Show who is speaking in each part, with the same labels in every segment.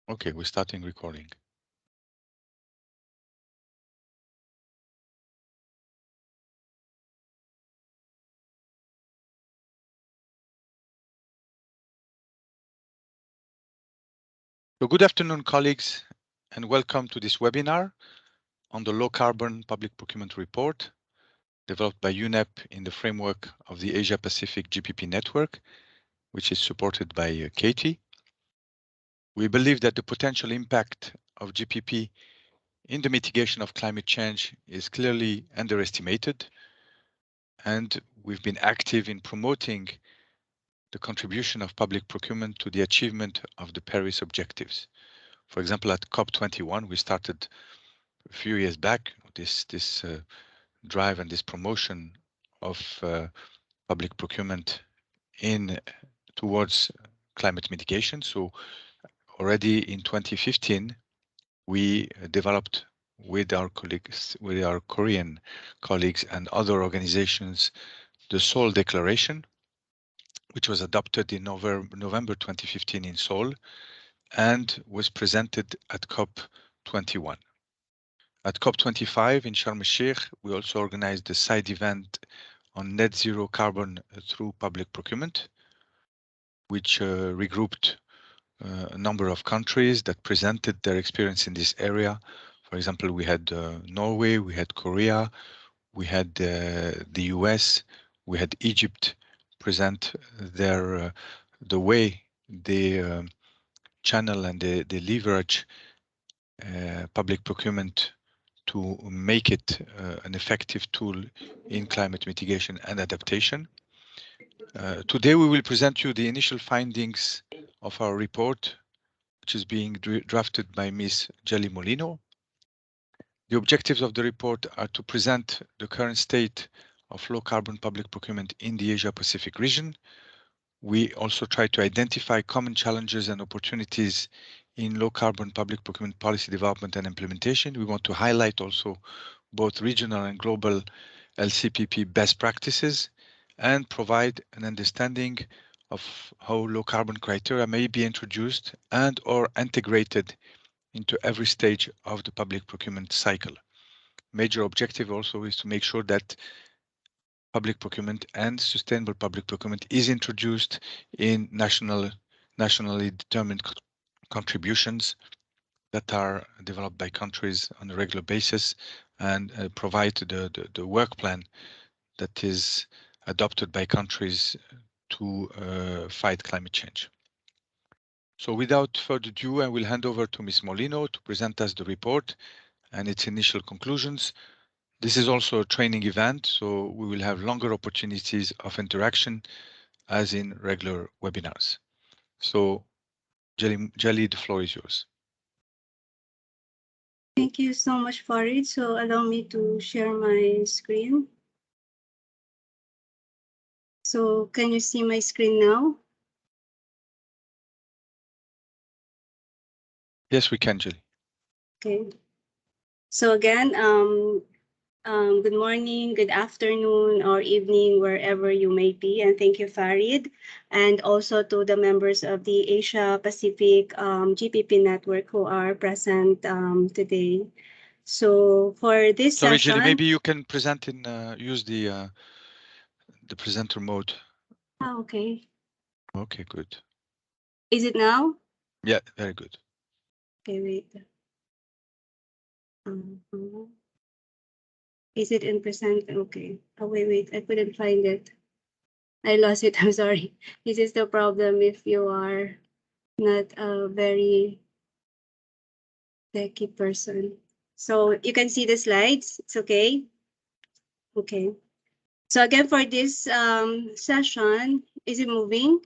Speaker 1: Okay, we're starting recording. So good afternoon, colleagues, and welcome to this webinar on the low carbon public procurement report developed by UNEP in the framework of the Asia Pacific GPP Network, which is supported by KEITI. We believe that the potential impact of GPP in the mitigation of climate change is clearly underestimated, and we've been active in promoting the contribution of public procurement to the achievement of the Paris objectives. For example, at COP21, we started a few years back this drive and this promotion of public procurement in towards climate mitigation. So already in 2015, we developed with our colleagues, with our Korean colleagues and other organizations, the Seoul Declaration, which was adopted in November 2015 in Seoul and was presented at COP21. At COP25 in Sharm el-Sheikh, we also organized a side event on net zero carbon through public procurement, which regrouped a number of countries that presented their experience in this area. For example, we had Norway, we had Korea, we had the US, we had Egypt present their the way they channel and they leverage public procurement to make it an effective tool in climate mitigation and adaptation. Today we will present you the initial findings of our report, which is being drafted by Ms. Jellie Molino. The objectives of the report are to present the current state of low carbon public procurement in the Asia Pacific region. We also try to identify common challenges and opportunities in low carbon public procurement policy development and implementation. We want to highlight also both regional and global LCPP best practices and provide an understanding of how low carbon criteria may be introduced and or integrated into every stage of the public procurement cycle. Major objective also is to make sure that public procurement and sustainable public procurement is introduced in nationally determined contributions that are developed by countries on a regular basis and provide the work plan that is adopted by countries to fight climate change. So without further ado, I will hand over to Ms. Molino to present us the report and its initial conclusions. This is also a training event, so we will have longer opportunities of interaction as in regular webinars. So, Jellie, the floor is yours.
Speaker 2: Thank you so much, Farid. So allow me to share my screen. So can you see my screen now?
Speaker 1: Yes, we can, Jellie.
Speaker 2: Okay. So again, good morning, good afternoon, or evening, wherever you may be. And thank you, Farid, and also to the members of the Asia Pacific GPP Network who are present today. So for this
Speaker 1: Sorry,
Speaker 2: session,
Speaker 1: Jellie, maybe you can present in use the presenter mode.
Speaker 2: Okay.
Speaker 1: Okay, good.
Speaker 2: Is it now?
Speaker 1: Yeah, very good.
Speaker 2: Okay, wait. Is it in present? Okay. Oh, wait, I couldn't find it. I lost it. I'm sorry. This is the problem if you are not a very techy person. So you can see the slides. It's okay. Okay. So again, for this session, is it moving?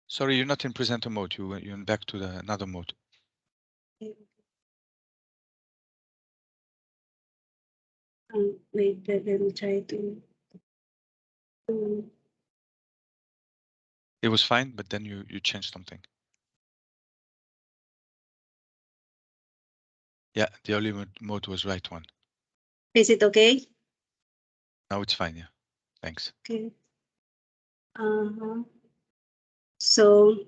Speaker 1: Sorry, you're not in presenter mode. You're back to the another mode.
Speaker 2: Okay. Wait, let me try to.
Speaker 1: It was fine, but then you changed something. Yeah, the early mode was right one.
Speaker 2: Is it okay?
Speaker 1: Now it's fine, yeah. Thanks.
Speaker 2: Okay. So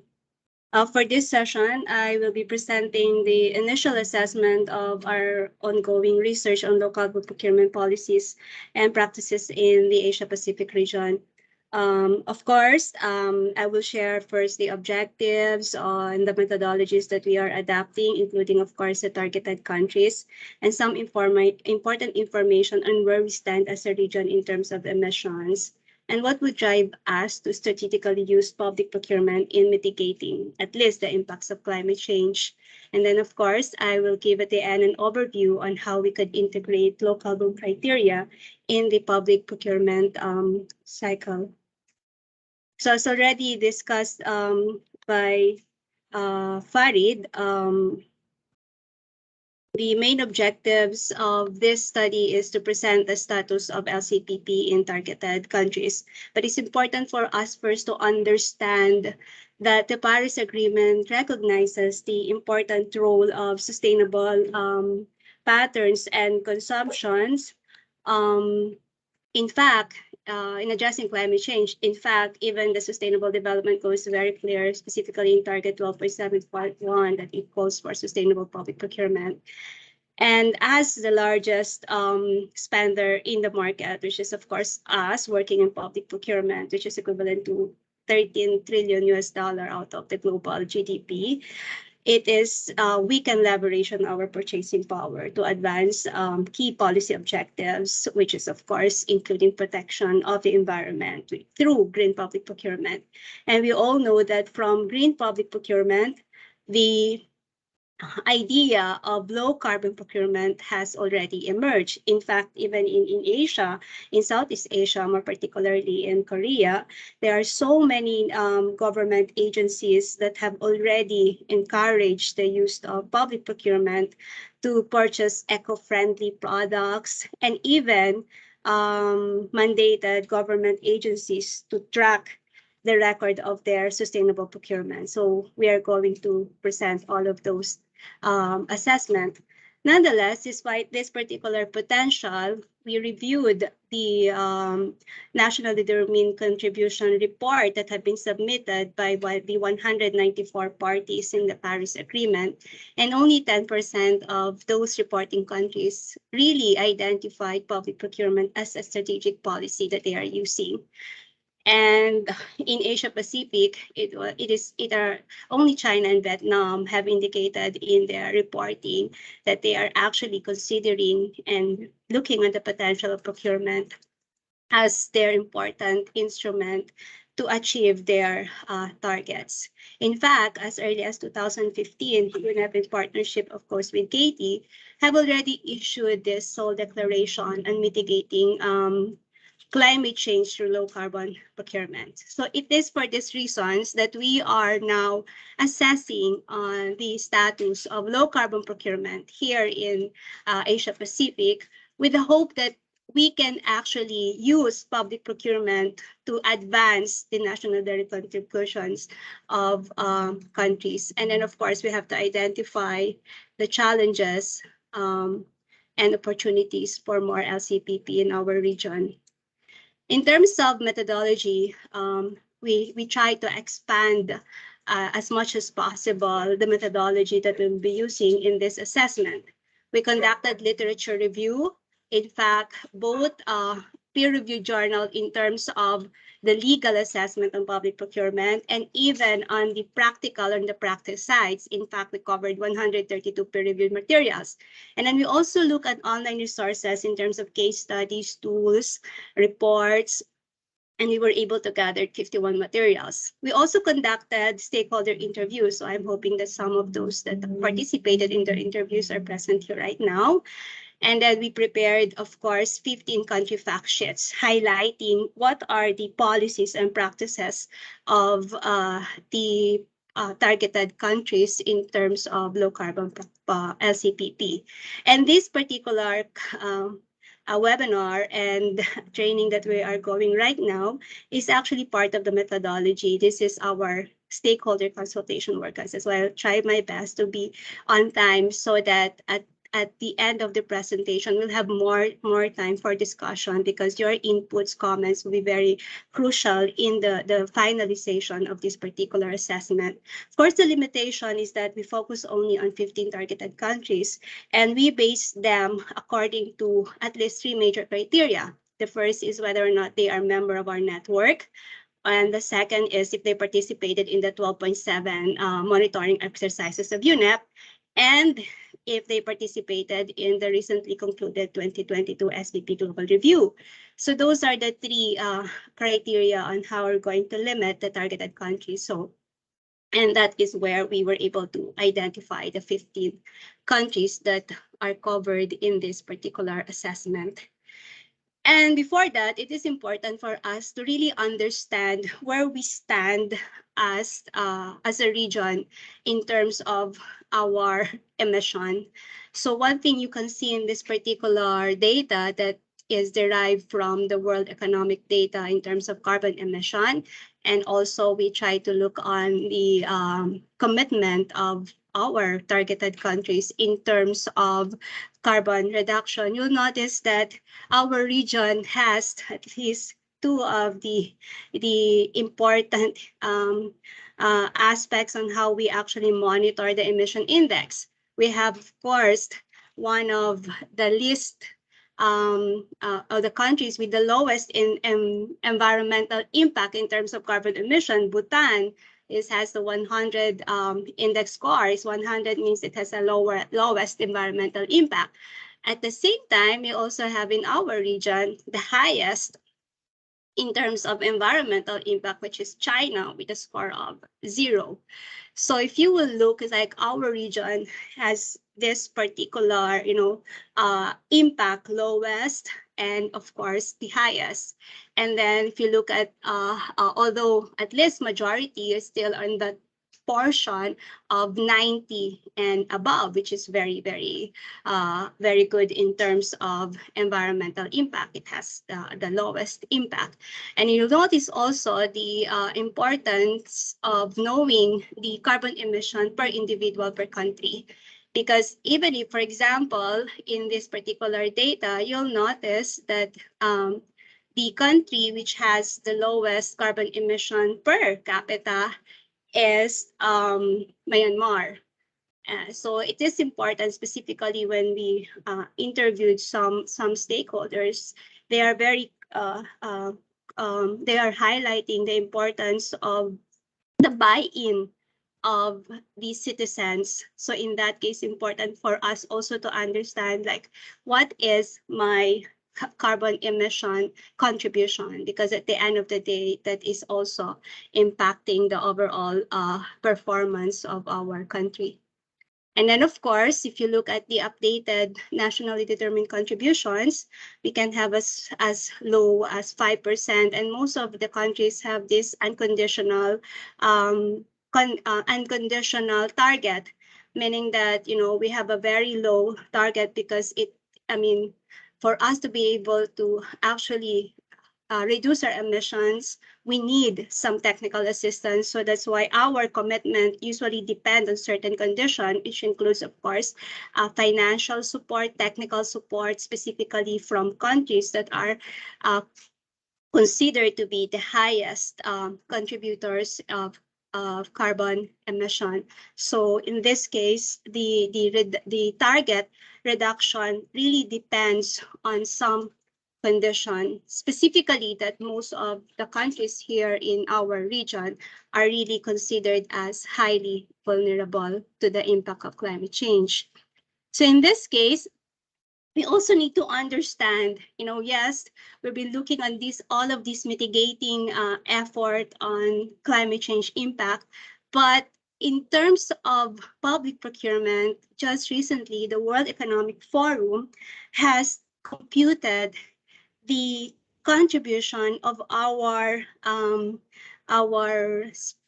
Speaker 2: For this session, I will be presenting the initial assessment of our ongoing research on local procurement policies and practices in the Asia-Pacific region. Of course, I will share first the objectives and the methodologies that we are adapting, including, of course, the targeted countries, and some important information on where we stand as a region in terms of emissions, and what would drive us to strategically use public procurement in mitigating at least the impacts of climate change. And then, of course, I will give at the end an overview on how we could integrate low carbon criteria in the public procurement cycle. So as already discussed by Farid, the main objectives of this study is to present the status of LCPP in targeted countries. But it's important for us first to understand that the Paris Agreement recognizes the important role of sustainable patterns and consumptions. In fact, in addressing climate change, in fact, even the Sustainable Development Goals is very clear, specifically in Target 12.7.1, that it calls for sustainable public procurement. And as the largest spender in the market, which is, of course, us working in public procurement, which is equivalent to 13 trillion US dollar out of the global GDP, it is we can leverage on our purchasing power to advance key policy objectives, which is, of course, including protection of the environment through green public procurement. And we all know that from green public procurement, the idea of low carbon procurement has already emerged. In fact, even in Asia, in Southeast Asia, more particularly in Korea, there are so many government agencies that have already encouraged the use of public procurement to purchase eco-friendly products, and even mandated government agencies to track the record of their sustainable procurement. So we are going to present all of those assessment. Nonetheless, despite this particular potential, we reviewed the National Determined Contribution report that had been submitted by the 194 parties in the Paris Agreement, and only 10% of those reporting countries really identified public procurement as a strategic policy that they are using. And in Asia Pacific, it are only China and Vietnam have indicated in their reporting that they are actually considering and looking at the potential of procurement as their important instrument to achieve their targets. In fact, as early as 2015, UNEP, in partnership, of course, with KEITI, have already issued this sole declaration on mitigating climate change through low carbon procurement. So it is for these reasons that we are now assessing the status of low carbon procurement here in Asia Pacific, with the hope that we can actually use public procurement to advance the national direct contributions of countries. And then, of course, we have to identify the challenges and opportunities for more LCPP in our region. In terms of methodology, we try to expand as much as possible the methodology that we'll be using in this assessment. We conducted literature review. In fact, both peer-reviewed journal in terms of the legal assessment on public procurement, and even on the practical and the practice sides. In fact, we covered 132 peer-reviewed materials. And then we also look at online resources in terms of case studies, tools, reports, and we were able to gather 51 materials. We also conducted stakeholder interviews, so I'm hoping that some of those that participated in the interviews are present here right now. And then we prepared, of course, 15 country fact sheets highlighting what are the policies and practices of the targeted countries in terms of low carbon LCPP. And this particular webinar and training that we are going right now is actually part of the methodology. This is our stakeholder consultation work. So I'll try my best to be on time so that at at the end of the presentation, we'll have more time for discussion because your inputs, comments will be very crucial in the finalization of this particular assessment. Of course, the limitation is that we focus only on 15 targeted countries, and we base them according to at least 3 major criteria. The first is whether or not they are a member of our network. And the second is if they participated in the 12.7 monitoring exercises of UNEP, and if they participated in the recently concluded 2022 SBP Global Review. So those are the 3 criteria on how we're going to limit the targeted countries. So, and that is where we were able to identify the 15 countries that are covered in this particular assessment. And before that, it is important for us to really understand where we stand as a region in terms of our emission. So one thing you can see in this particular data that is derived from the World Economic Data in terms of carbon emission. And also we try to look on the commitment of our targeted countries in terms of carbon reduction. You'll notice that our region has at least 2 of the important aspects on how we actually monitor the emission index. We have, of course, one of the least of the countries with the lowest in environmental impact in terms of carbon emission. Bhutan has the 100 index score. 100 means it has a lowest environmental impact. At the same time, we also have in our region the highest in terms of environmental impact, which is China with a score of 0. So if you will look, it's like our region has this particular, impact lowest and of course the highest. And then if you look at, although at least majority is still on the portion of 90 and above, which is very, very, very good in terms of environmental impact. It has the lowest impact. And you'll notice also the importance of knowing the carbon emission per individual per country. Because even if, for example, in this particular data, you'll notice that the country which has the lowest carbon emission per capita is Myanmar. So it is important, specifically when we interviewed some stakeholders. They are very they are highlighting the importance of the buy-in of the citizens. So in that case, important for us also to understand like what is my carbon emission contribution, because at the end of the day, that is also impacting the overall performance of our country. And then, of course, if you look at the updated nationally determined contributions, we can have as low as 5%. And most of the countries have this unconditional unconditional target, meaning that, we have a very low target because for us to be able to actually reduce our emissions, we need some technical assistance. So that's why our commitment usually depends on certain conditions, which includes, of course, financial support, technical support, specifically from countries that are considered to be the highest contributors of carbon emission. So in this case, the target reduction really depends on some condition, specifically that most of the countries here in our region are really considered as highly vulnerable to the impact of climate change. So in this case, we also need to understand, yes, we've been looking on all of these mitigating effort on climate change impact, but in terms of public procurement, just recently, the World Economic Forum has computed the contribution of our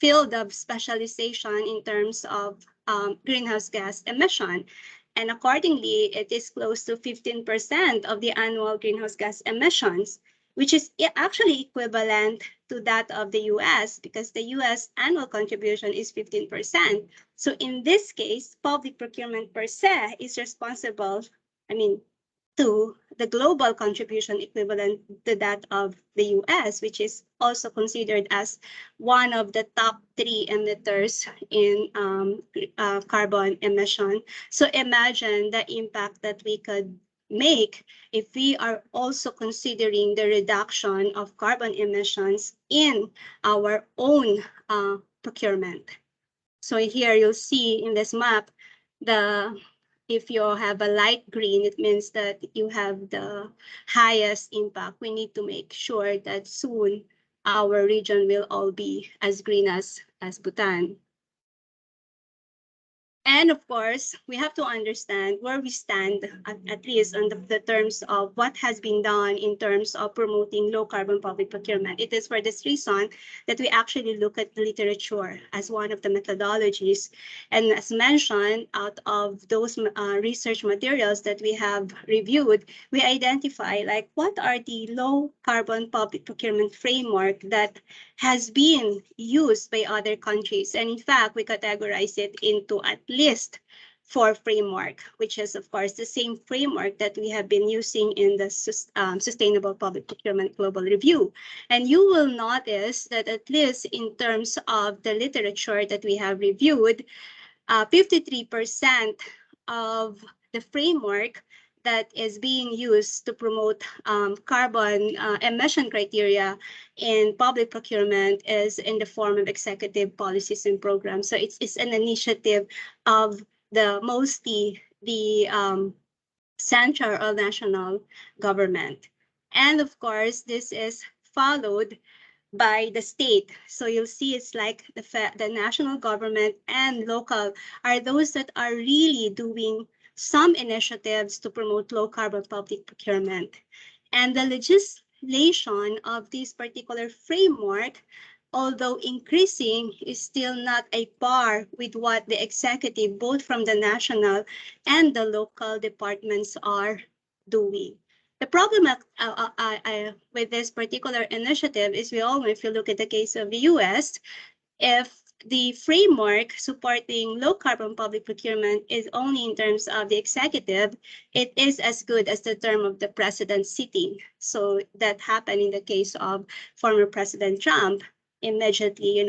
Speaker 2: field of specialization in terms of greenhouse gas emission. And accordingly, it is close to 15% of the annual greenhouse gas emissions, which is actually equivalent to that of the US, because the US annual contribution is 15%. So in this case, public procurement per se is responsible, to the global contribution equivalent to that of the US, which is also considered as one of the top 3 emitters in carbon emission. So imagine the impact that we could make if we are also considering the reduction of carbon emissions in our own procurement. So here you'll see in this map, if you have a light green, it means that you have the highest impact. We need to make sure that soon our region will all be as green as Bhutan. And of course, we have to understand where we stand, at least on the terms of what has been done in terms of promoting low carbon public procurement. It is for this reason that we actually look at the literature as one of the methodologies. And as mentioned, out of those research materials that we have reviewed, we identify like what are the low carbon public procurement framework that has been used by other countries. And in fact, we categorize it into at least 4 framework, which is of course the same framework that we have been using in the Sustainable Public Procurement Global Review. And you will notice that at least in terms of the literature that we have reviewed, 53% of the framework that is being used to promote carbon emission criteria in public procurement is in the form of executive policies and programs. So it's an initiative of mostly the central or national government. And of course, this is followed by the state. So you'll see it's like the national government and local are those that are really doing some initiatives to promote low carbon public procurement. And the legislation of this particular framework, although increasing, is still not a par with what the executive, both from the national and the local departments, are doing. The problem with this particular initiative is we all know, if you look at the case of the US, if the framework supporting low carbon public procurement is only in terms of the executive, it is as good as the term of the president sitting. So that happened in the case of former President Trump, immediately,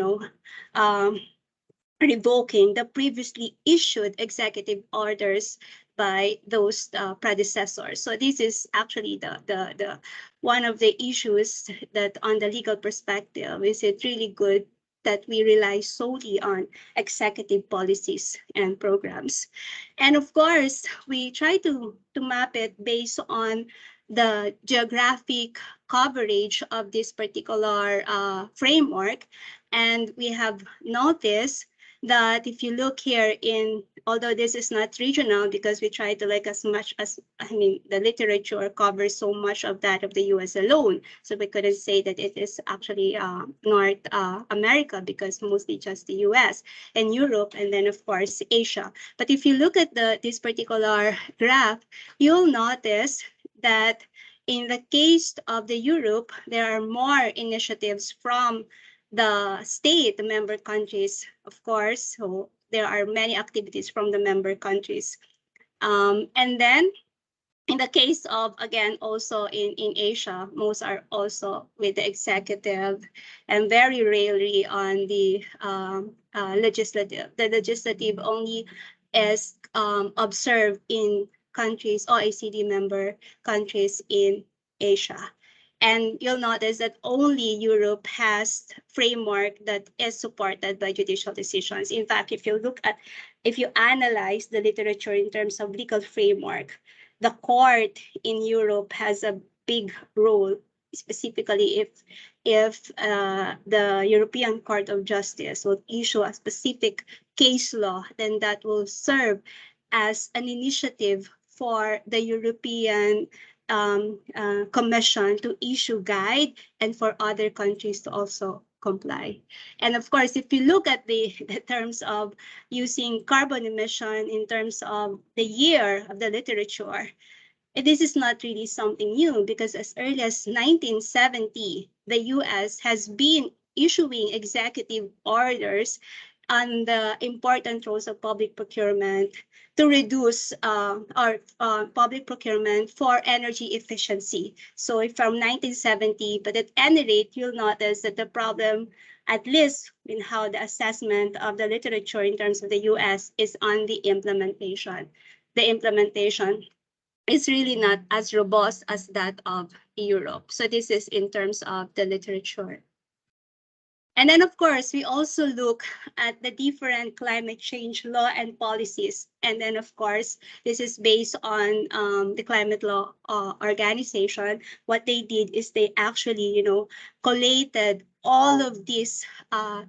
Speaker 2: revoking the previously issued executive orders by those predecessors. So this is actually the one of the issues that on the legal perspective, is it really good that we rely solely on executive policies and programs? And of course, we try to map it based on the geographic coverage of this particular framework. And we have noticed that if you look here although this is not regional, because we try to as much as, the literature covers so much of that of the US alone. So we couldn't say that it is actually North America, because mostly just the US and Europe, and then of course Asia. But if you look at this particular graph, you'll notice that in the case of the Europe, there are more initiatives from the state, the member countries, of course. So there are many activities from the member countries. And then in the case of, again, also in Asia, most are also with the executive and very rarely on the legislative. The legislative only is observed in countries, OECD member countries in Asia. And you'll notice that only Europe has framework that is supported by judicial decisions. In fact, if you analyze the literature in terms of legal framework, the court in Europe has a big role, specifically if the European Court of Justice will issue a specific case law, then that will serve as an initiative for the European Commission to issue guide and for other countries to also comply. And of course, if you look at the terms of using carbon emission in terms of the year of the literature, this is not really something new, because as early as 1970, the US has been issuing executive orders on the important roles of public procurement to reduce our public procurement for energy efficiency. So from 1970, but at any rate, you'll notice that the problem, at least in how the assessment of the literature in terms of the US, is on the implementation. The implementation is really not as robust as that of Europe. So this is in terms of the literature. And then, of course, we also look at the different climate change law and policies. And then, of course, this is based on the Climate Law Organization. What they did is they actually, collated all of these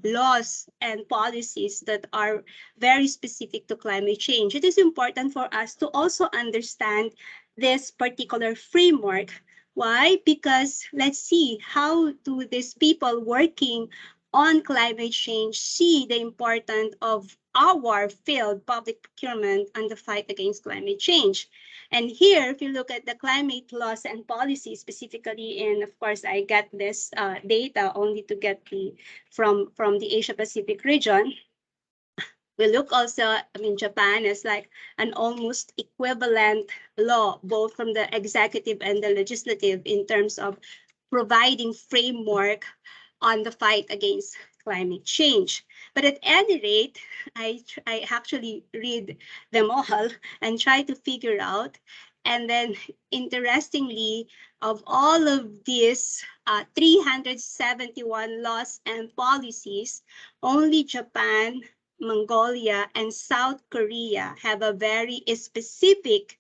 Speaker 2: laws and policies that are very specific to climate change. It is important for us to also understand this particular framework. Why? Because let's see, how do these people working on climate change see the importance of our field, public procurement, and the fight against climate change. And here, if you look at the climate laws and policies specifically, and of course, I get this data only to get from the Asia Pacific region. We look also, Japan is like an almost equivalent law, both from the executive and the legislative in terms of providing framework on the fight against climate change. But at any rate, I actually read them all and try to figure out. And then interestingly, of all of these 371 laws and policies, only Japan, Mongolia, and South Korea have a very specific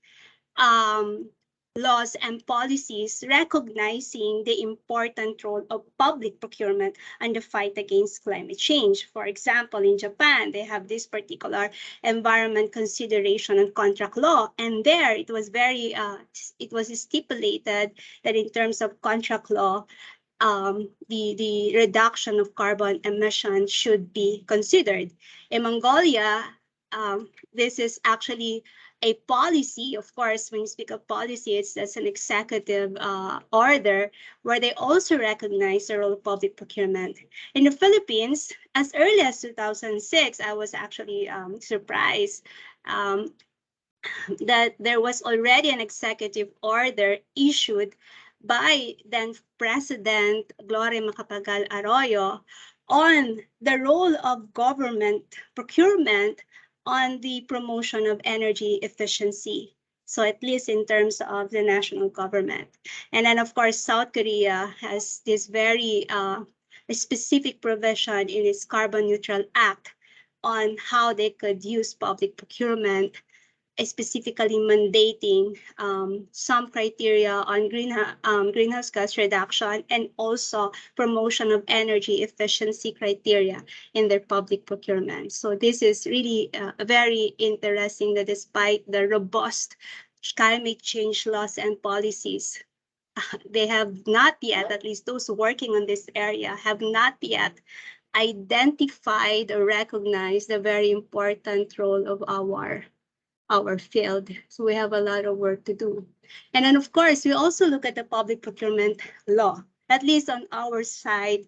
Speaker 2: laws and policies recognizing the important role of public procurement and the fight against climate change. For example, in Japan, they have this particular environment consideration and contract law, and there it was it was stipulated that in terms of contract law, the reduction of carbon emissions should be considered. In Mongolia, this is actually a policy. Of course, when you speak of policy, it's as an executive order where they also recognize the role of public procurement. In the Philippines, as early as 2006, I was actually surprised that there was already an executive order issued by then President Gloria Macapagal Arroyo on the role of government procurement on the promotion of energy efficiency. So at least in terms of the national government. And then of course, South Korea has this very specific provision in its Carbon Neutral Act on how they could use public procurement, specifically mandating some criteria on greenhouse gas reduction and also promotion of energy efficiency criteria in their public procurement. So this is really very interesting that despite the robust climate change laws and policies, they have not yet, at least those working on this area, have not yet identified or recognized the very important role of our field. So we have a lot of work to do. And then, of course, we also look at the public procurement law. At least on our side,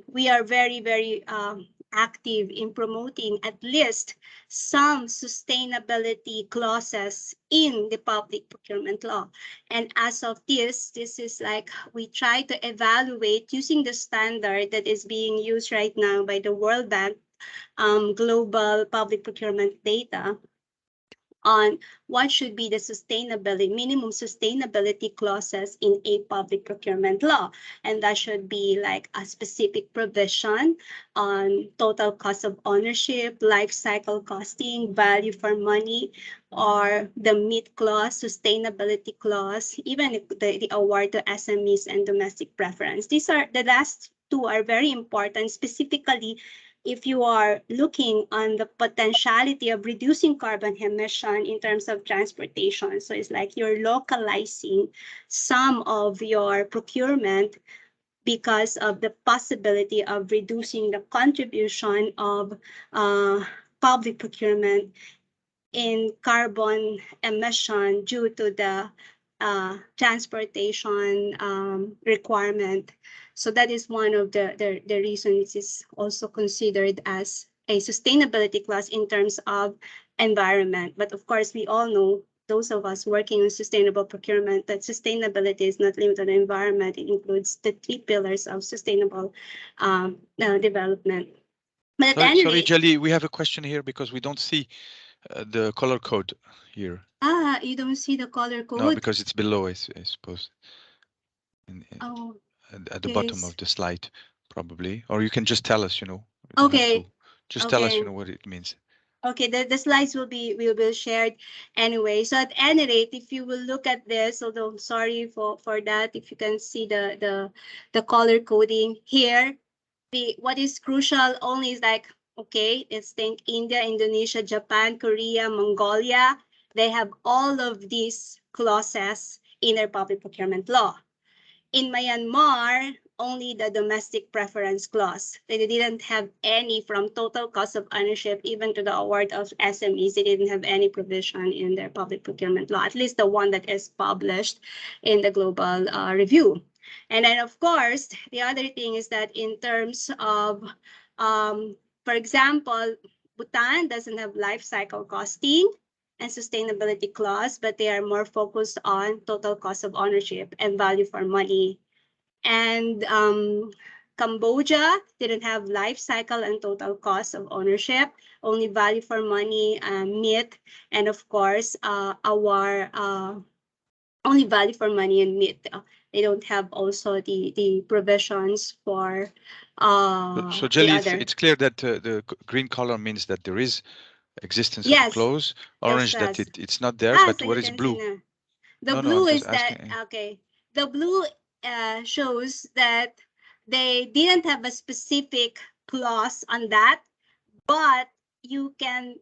Speaker 2: we are very, very active in promoting at least some sustainability clauses in the public procurement law. And as of this is like we try to evaluate using the standard that is being used right now by the World Bank global public procurement data on what should be the sustainability, minimum sustainability clauses in a public procurement law. And that should be like a specific provision on total cost of ownership, life cycle costing, value for money, or the MIT clause, sustainability clause, even the award to SMEs and domestic preference. These are the last two are very important, specifically if you are looking on the potentiality of reducing carbon emission in terms of transportation. So it's like you're localizing some of your procurement because of the possibility of reducing the contribution of public procurement in carbon emission due to the transportation requirement. So that is one of the reasons it's also considered as a sustainability clause in terms of environment. But of course, we all know, those of us working on sustainable procurement, that sustainability is not limited to the environment. It includes the 3 pillars of sustainable development. But at any
Speaker 1: Sorry,
Speaker 2: rate,
Speaker 1: Jellie, we have a question here because we don't see the color code here.
Speaker 2: you don't see the color code?
Speaker 1: No, because it's below, I suppose.
Speaker 2: Oh,
Speaker 1: At the bottom of the slide, probably. Or you can just tell us, you know.
Speaker 2: okay.
Speaker 1: Just tell us, you know, what it means.
Speaker 2: Okay, the slides will be shared anyway. So at any rate, if you will look at this, although sorry for that, if you can see the color coding here, what is crucial only is like, okay, let's think India, Indonesia, Japan, Korea, Mongolia. They have all of these clauses in their public procurement law. In Myanmar, only the domestic preference clause. They didn't have any, from total cost of ownership even to the award of SMEs. They didn't have any provision in their public procurement law, at least the one that is published in the global review. And then, of course, the other thing is that in terms of, for example, Bhutan doesn't have life cycle costing and sustainability clause, but they are more focused on total cost of ownership and value for money. And Cambodia didn't have life cycle and total cost of ownership, only value for money, meat, and of course, our only value for money and meat. They don't have also the provisions for
Speaker 1: So
Speaker 2: the
Speaker 1: Jellie,
Speaker 2: other.
Speaker 1: it's clear that the green color means that there is existence of a
Speaker 2: Yes,
Speaker 1: clause. Orange that
Speaker 2: yes.
Speaker 1: it's not there, but
Speaker 2: So
Speaker 1: what
Speaker 2: you
Speaker 1: is
Speaker 2: can see
Speaker 1: blue?
Speaker 2: now. The
Speaker 1: No,
Speaker 2: blue
Speaker 1: I'm just
Speaker 2: is that,
Speaker 1: asking.
Speaker 2: okay, the blue shows that they didn't have a specific clause on that, but you can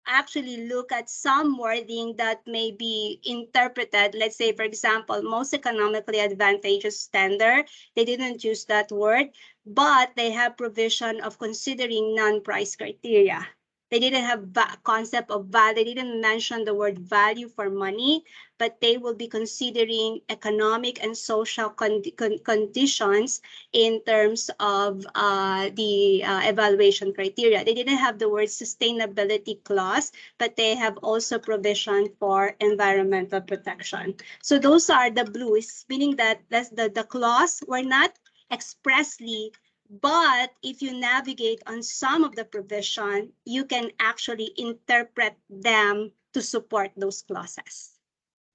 Speaker 2: actually look at some wording that may be interpreted. Let's say, for example, most economically advantageous standard. They didn't use that word, but they have provision of considering non-price criteria. They didn't have concept of value. They didn't mention the word value for money, but they will be considering economic and social conditions in terms of the evaluation criteria. They didn't have the word sustainability clause, but they have also provision for environmental protection. So those are the blues, meaning that the clause were not expressly, but if you navigate on some of the provision, you can actually interpret them to support those clauses.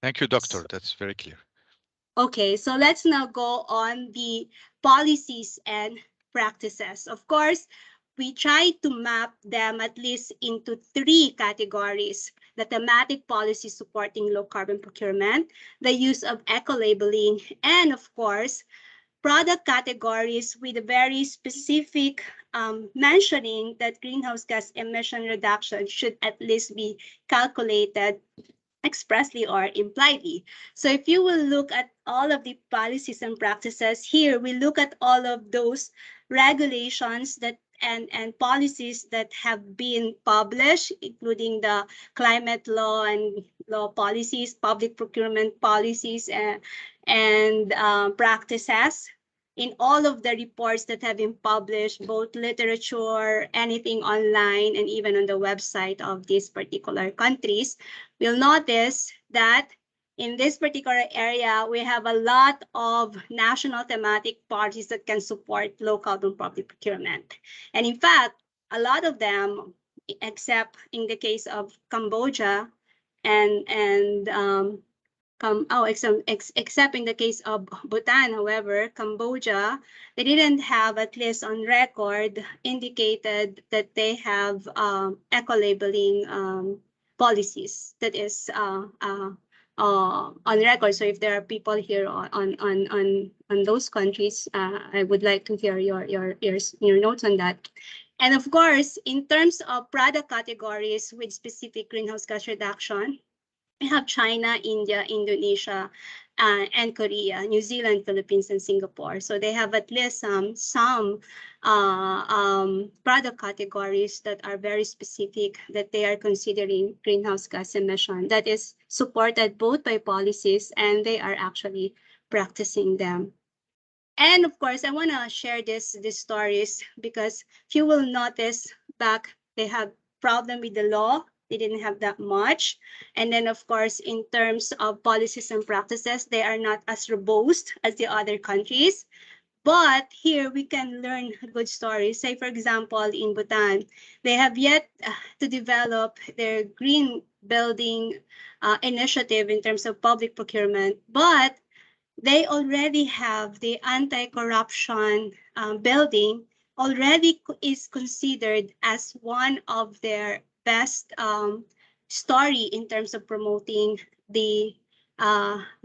Speaker 1: Thank you, Doctor. That's very clear.
Speaker 2: Okay, so let's now go on the policies and practices. Of course, we try to map them at least into 3 categories: the thematic policy supporting low carbon procurement, the use of eco-labeling, and of course, product categories with a very specific mentioning that greenhouse gas emission reduction should at least be calculated expressly or impliedly. So if you will look at all of the policies and practices here, we look at all of those regulations that and policies that have been published, including the climate law and law policies, public procurement policies, and practices. In all of the reports that have been published, both literature, anything online, and even on the website of these particular countries, we'll notice that in this particular area, we have a lot of national thematic policies that can support low carbon public procurement. And in fact, a lot of them, except in the case of Cambodia and except in the case of Bhutan, however, Cambodia, they didn't have, at least on record, indicated that they have eco-labeling policies that is on record. So if there are people here on those countries, I would like to hear your notes on that. And of course, in terms of product categories with specific greenhouse gas reduction, we have China, India, Indonesia, and Korea, New Zealand, Philippines, and Singapore. So they have at least some product categories that are very specific, that they are considering greenhouse gas emission, that is supported both by policies and they are actually practicing them. And of course, I want to share these stories because you will notice back they have problem with the law. They didn't have that much. And then, of course, in terms of policies and practices, they are not as robust as the other countries. But here we can learn good stories. Say, for example, in Bhutan, they have yet to develop their green building initiative in terms of public procurement, but they already have the anti-corruption building already is considered as one of their best story in terms of promoting the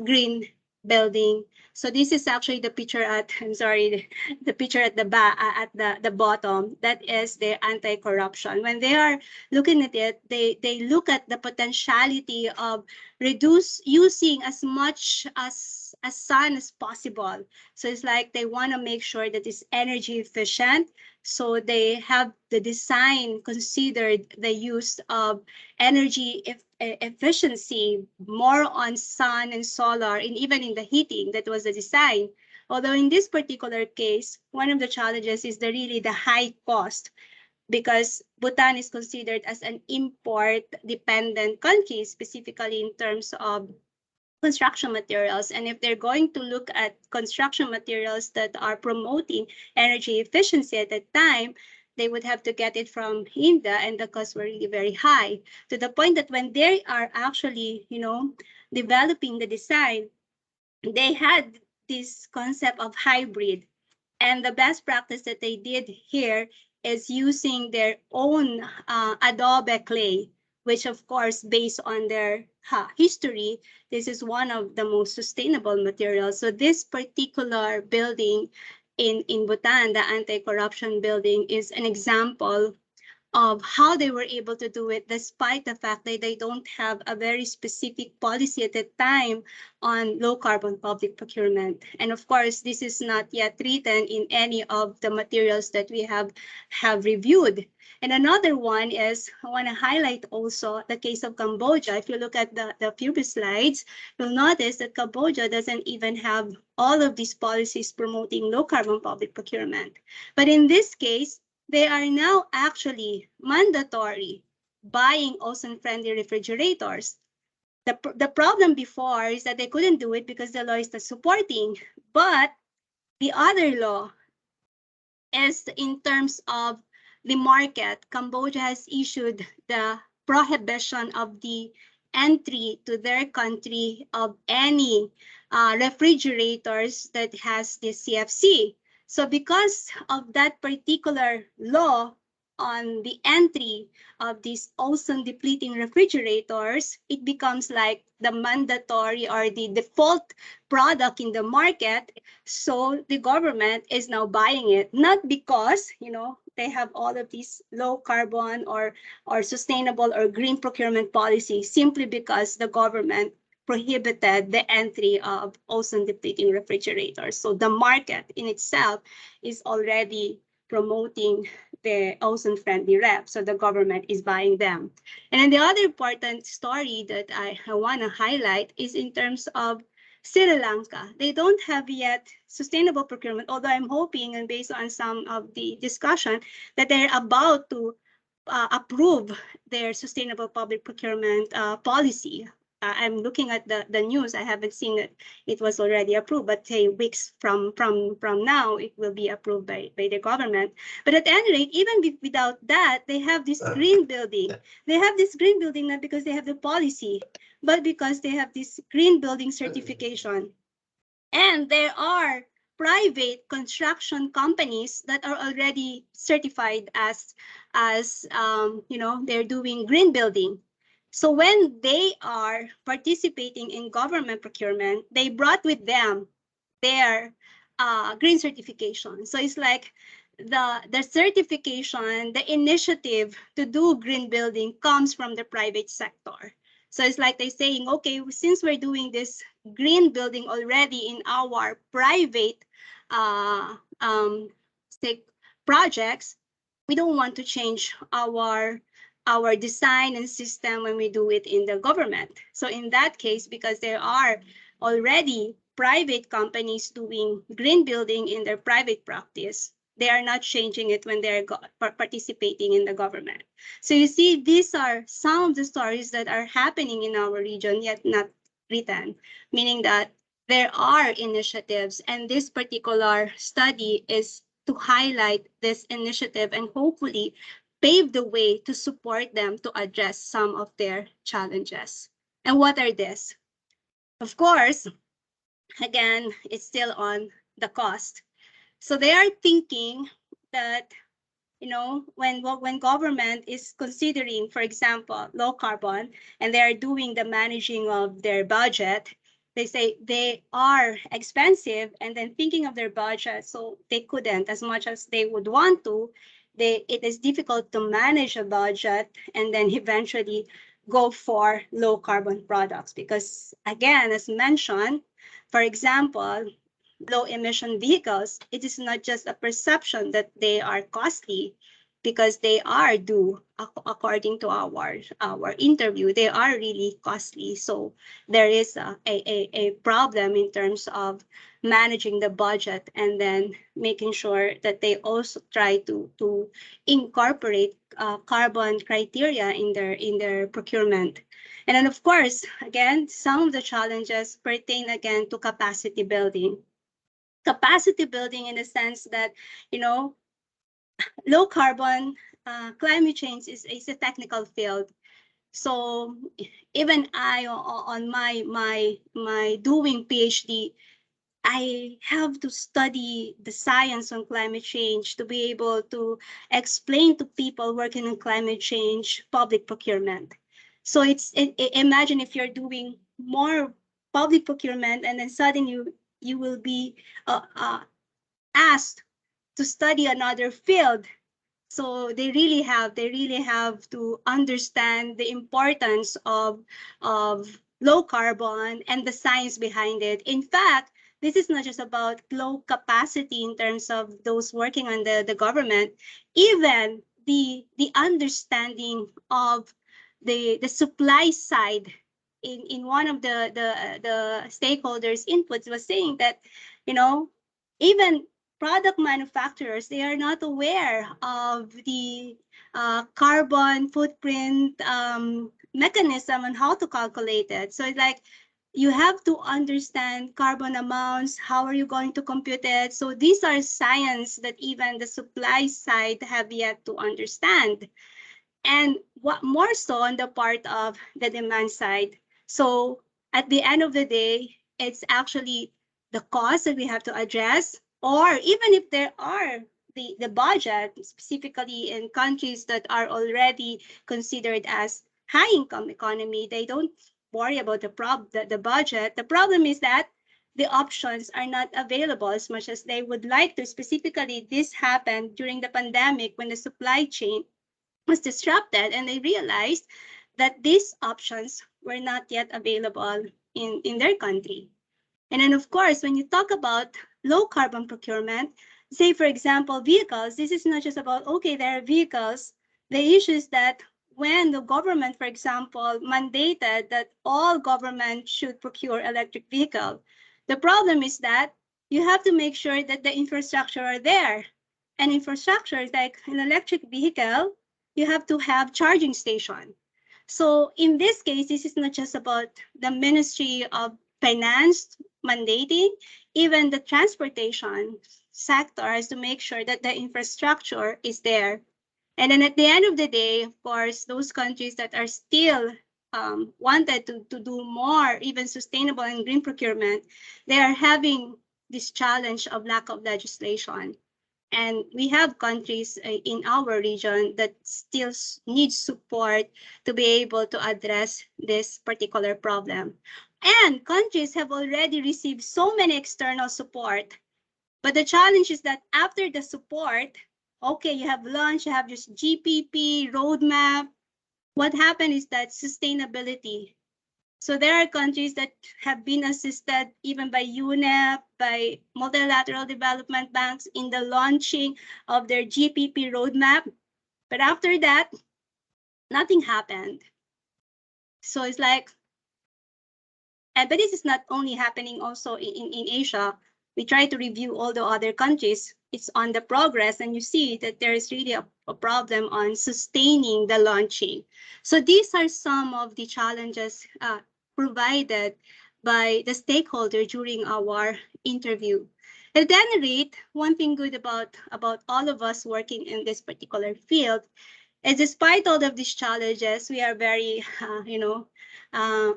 Speaker 2: green building. So this is actually the picture at, I'm sorry, the picture at the back, at the bottom. That is their anti-corruption. When they are looking at it, they look at the potentiality of reduce using as much as sun as possible. So it's like they want to make sure that it's energy efficient. So they have the design considered the use of energy efficiency more on sun and solar, and even in the heating, that was the design. Although in this particular case, one of the challenges is really the high cost, because Bhutan is considered as an import-dependent country, specifically in terms of construction materials. And if they're going to look at construction materials that are promoting energy efficiency at that time, they would have to get it from India, and the costs were really very high, to the point that when they are actually, developing the design, they had this concept of hybrid. And the best practice that they did here is using their own adobe clay, which of course, based on their history, this is one of the most sustainable materials. So this particular building in Bhutan, the anti-corruption building, is an example of how they were able to do it, despite the fact that they don't have a very specific policy at the time on low carbon public procurement. And of course, this is not yet written in any of the materials that we have reviewed. And another one is, I want to highlight also the case of Cambodia. If you look at the previous slides, you'll notice that Cambodia doesn't even have all of these policies promoting low carbon public procurement. But in this case, they are now actually mandatory buying ozone-friendly refrigerators. The problem before is that they couldn't do it because the law is not supporting. But the other law is in terms of the market. Cambodia has issued the prohibition of the entry to their country of any refrigerators that has the CFC. So because of that particular law on the entry of these ozone depleting refrigerators, it becomes like the mandatory or the default product in the market. So the government is now buying it, not because, they have all of these low carbon or sustainable or green procurement policies, simply because the government prohibited the entry of ozone depleting refrigerators. So the market in itself is already promoting the ozone friendly ref. So the government is buying them. And then the other important story that I want to highlight is in terms of Sri Lanka. They don't have yet sustainable procurement, although I'm hoping, and based on some of the discussion, that they're about to approve their sustainable public procurement policy. I'm looking at the news. I haven't seen it. It was already approved, but say weeks from now, it will be approved by the government. But at any rate, even without that, they have this green building. They have this green building not because they have the policy, but because they have this green building certification. And there are private construction companies that are already certified as they're doing green building. So when they are participating in government procurement, they brought with them their green certification. So it's like the certification, the initiative to do green building comes from the private sector. So it's like they're saying, okay, since we're doing this green building already in our private projects, we don't want to change our design and system when we do it in the government. So in that case, because there are already private companies doing green building in their private practice, They are not changing it when they're participating in the government. So you see, these are some of the stories that are happening in our region, yet not written, meaning that there are initiatives, and this particular study is to highlight this initiative and hopefully pave the way to support them to address some of their challenges. And what are these? Of course, again, it's still on the cost. So they are thinking that, you know, when government is considering, for example, low carbon, and they are doing the managing of their budget, they say they are expensive, and then thinking of their budget, so they couldn't, as much as they would want to, it is difficult to manage a budget and then eventually go for low carbon products. Because again, as mentioned, for example, low emission vehicles, it is not just a perception that they are costly, because they are due, according to our interview, they are really costly. So there is a problem in terms of managing the budget and then making sure that they also try to incorporate carbon criteria in their procurement. And then, of course, again, some of the challenges pertain again to capacity building. Capacity building in the sense that, you know, low carbon climate change is a technical field. So even I, on my doing PhD, I have to study the science on climate change to be able to explain to people working on climate change public procurement. So imagine if you're doing more public procurement and then suddenly you will be asked to study another field. So they really have to understand the importance of low carbon and the science behind it. In fact, this is not just about low capacity in terms of those working on the government. Even the understanding of the supply side, in one of the stakeholders inputs was saying that, you know, even product manufacturers, they are not aware of the carbon footprint mechanism and how to calculate it. So it's like, you have to understand carbon amounts. How are you going to compute it? So these are science that even the supply side have yet to understand. And what more so on the part of the demand side. So at the end of the day, it's actually the cost that we have to address, or even if there are the budget, specifically in countries that are already considered as high income economy, they don't worry about the budget. The problem is that the options are not available as much as they would like to. Specifically, this happened during the pandemic when the supply chain was disrupted, and they realized that these options were not yet available in their country. And then, of course, when you talk about low carbon procurement, say, for example, vehicles, this is not just about, okay, there are vehicles. The issue is that when the government, for example, mandated that all government should procure electric vehicle, the problem is that you have to make sure that the infrastructure are there. And infrastructure is like an electric vehicle, you have to have charging station. So in this case, this is not just about the Ministry of Finance mandating, even the transportation sector has to make sure that the infrastructure is there. And then at the end of the day, of course, those countries that are still wanted to do more, even sustainable and green procurement, they are having this challenge of lack of legislation. And we have countries in our region that still need support to be able to address this particular problem. And countries have already received so many external support. But the challenge is that after the support, okay, you have launched, you have this GPP roadmap. What happened is that sustainability. So there are countries that have been assisted even by UNEP, by multilateral development banks in the launching of their GPP roadmap. But after that, nothing happened. So it's like, but this is not only happening also in Asia. We try to review all the other countries. it's on the progress, and you see that there is really a problem on sustaining the launching. So these are some of the challenges provided by the stakeholder during our interview. At any rate, one thing good about all of us working in this particular field, and despite all of these challenges, we are very,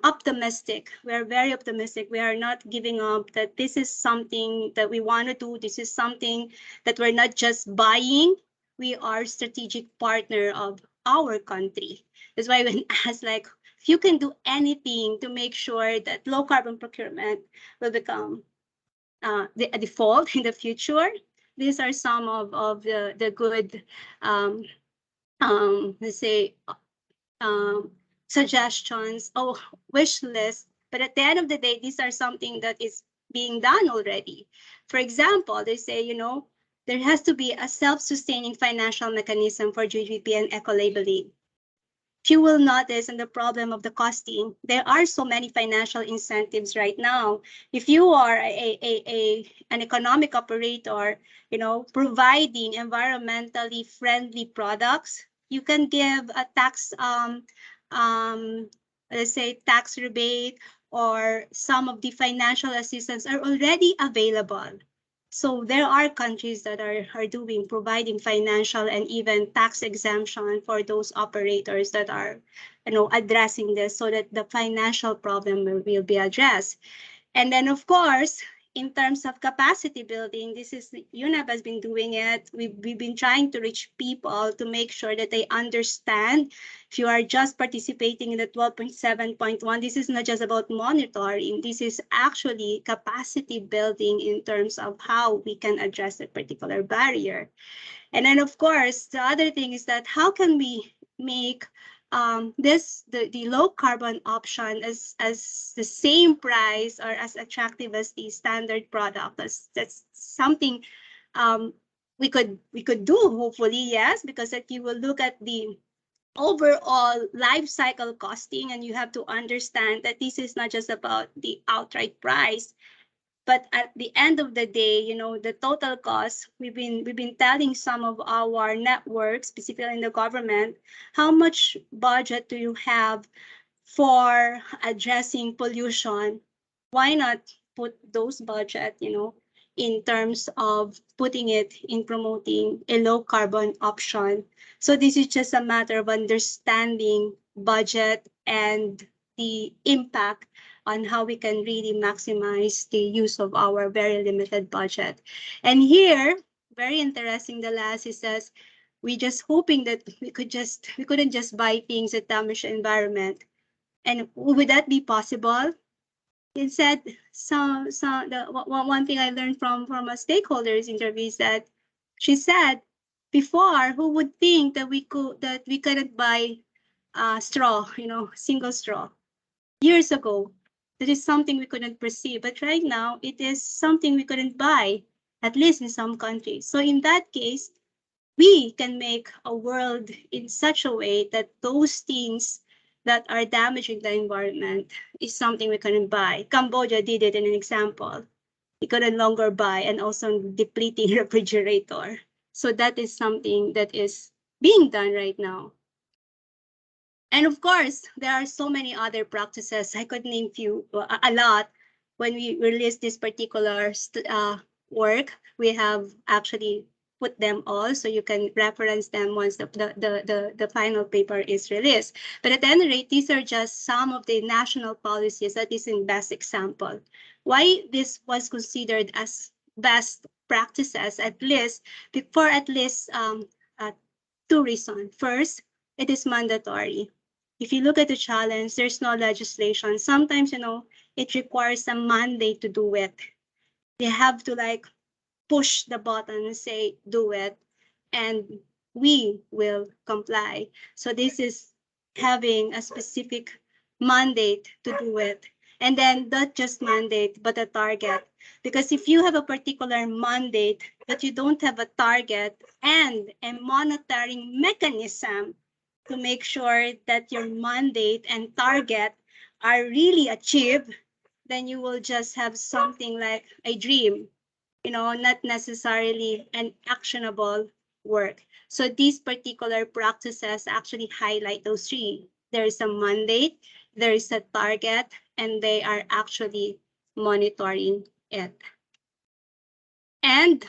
Speaker 2: optimistic. We are very optimistic. We are not giving up that this is something that we want to do. This is something that we're not just buying. We are strategic partner of our country. That's why when asked, like, if you can do anything to make sure that low carbon procurement will become a default in the future, these are some of the good let's say, suggestions or wish list. But at the end of the day, these are something that is being done already. For example, they say, there has to be a self-sustaining financial mechanism for GPP and eco-labeling. If you will notice in the problem of the costing, there are so many financial incentives right now. If you are an economic operator, providing environmentally friendly products, you can give a tax, let's say, tax rebate, or some of the financial assistance are already available. So there are countries that are providing financial and even tax exemption for those operators that are, addressing this so that the financial problem will be addressed. And then, of course, in terms of capacity building, this is UNEP has been doing it. We've been trying to reach people to make sure that they understand. If you are just participating in the 12.7.1, this is not just about monitoring. This is actually capacity building in terms of how we can address a particular barrier. And then, of course, the other thing is that how can we make the low carbon option as the same price or as attractive as the standard product? That's something we could do, hopefully, yes, because if you will look at the overall life cycle costing, and you have to understand that this is not just about the outright price, but at the end of the day, the total cost, we've been telling some of our networks, specifically in the government, how much budget do you have for addressing pollution? Why not put those budget, in terms of putting it in promoting a low carbon option? So this is just a matter of understanding budget and the impact on how we can really maximize the use of our very limited budget. And here, very interesting, the last, he says, we just hoping that we couldn't just buy things that damage the environment. And would that be possible? It said, one thing I learned from a stakeholders interview is that she said, before, who would think that we couldn't buy straw, single straw? Years ago, that is something we couldn't perceive, but right now it is something we couldn't buy, at least in some countries. So in that case, we can make a world in such a way that those things that are damaging the environment is something we couldn't buy. Cambodia did it in an example. We could no longer buy, and also depleting refrigerator. So that is something that is being done right now. And of course, there are so many other practices. I could name a lot. When we release this particular work, we have actually put them all, so you can reference them once the final paper is released. But at any rate, these are just some of the national policies that is in best example. Why this was considered as best practices, at least for two reasons. First, it is mandatory. If you look at the challenge, there's no legislation. Sometimes, it requires a mandate to do it. They have to push the button and say, do it, and we will comply. So this is having a specific mandate to do it. And then not just mandate, but a target. Because if you have a particular mandate, but you don't have a target and a monitoring mechanism to make sure that your mandate and target are really achieved, then you will just have something like a dream. not necessarily an actionable work. So these particular practices actually highlight those three. There is a mandate, there is a target, and they are actually monitoring it. And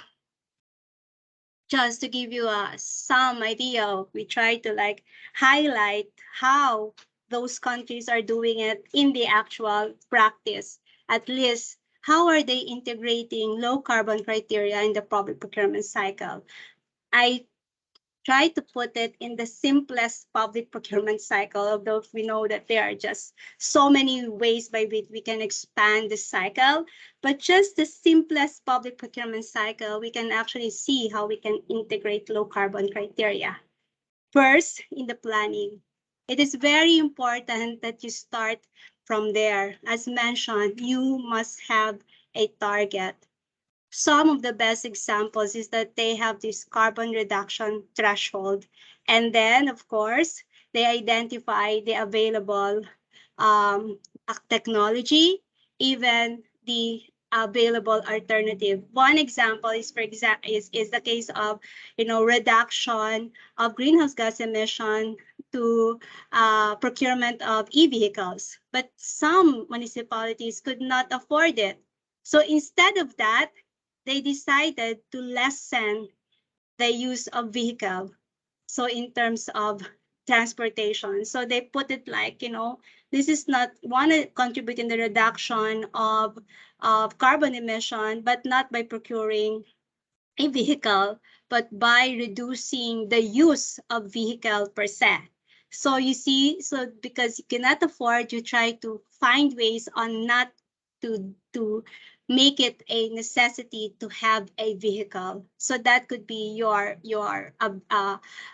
Speaker 2: just to give you some idea, we try to like highlight how those countries are doing it in the actual practice. At least, how are they integrating low carbon criteria in the public procurement cycle? I try to put it in the simplest public procurement cycle, although we know that there are just so many ways by which we can expand the cycle. But just the simplest public procurement cycle, we can actually see how we can integrate low carbon criteria. First, in the planning, it is very important that you start from there. As mentioned, you must have a target. Some of the best examples is that they have this carbon reduction threshold. And then, of course, they identify the available technology, even the available alternative. One example is, for example, is the case of, reduction of greenhouse gas emission to procurement of e-vehicles. But some municipalities could not afford it. So instead of that, they decided to lessen the use of vehicle. So in terms of transportation, so they put it like, this is not want to contribute in the reduction of carbon emission, but not by procuring a vehicle, but by reducing the use of vehicle per se. So you see, so because you cannot afford, you try to find ways on not to make it a necessity to have a vehicle. So that could be your